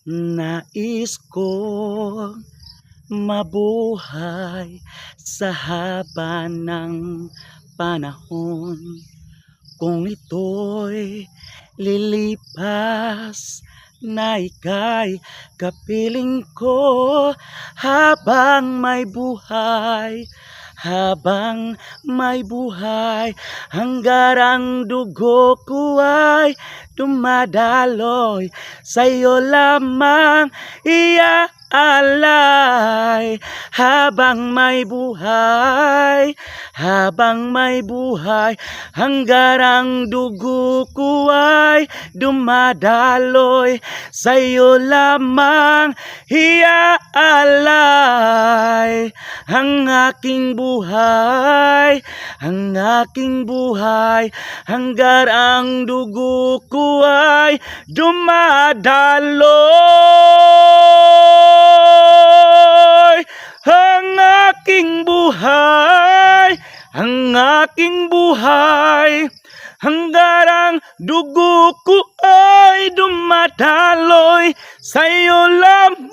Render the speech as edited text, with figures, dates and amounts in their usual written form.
Nais ko mabuhay sa haba ng panahon. Kung ito'y lilipas na ika'y kapiling ko habang may buhay. Habang may buhay, hanggang ang dugo ko ay dumadaloy, sa'yo lamang iaalay. Habang may buhay, habang may buhay, hanggang ang dugo ko ay dumadaloy, sa'yo lamang iaalay. Ang aking buhay, ang aking buhay, hanggang ang dugo ko ay dumadaloy. Ang aking buhay, ang aking buhay, hanggang ang dugo ko ay dumadaloy, sa'yo lamang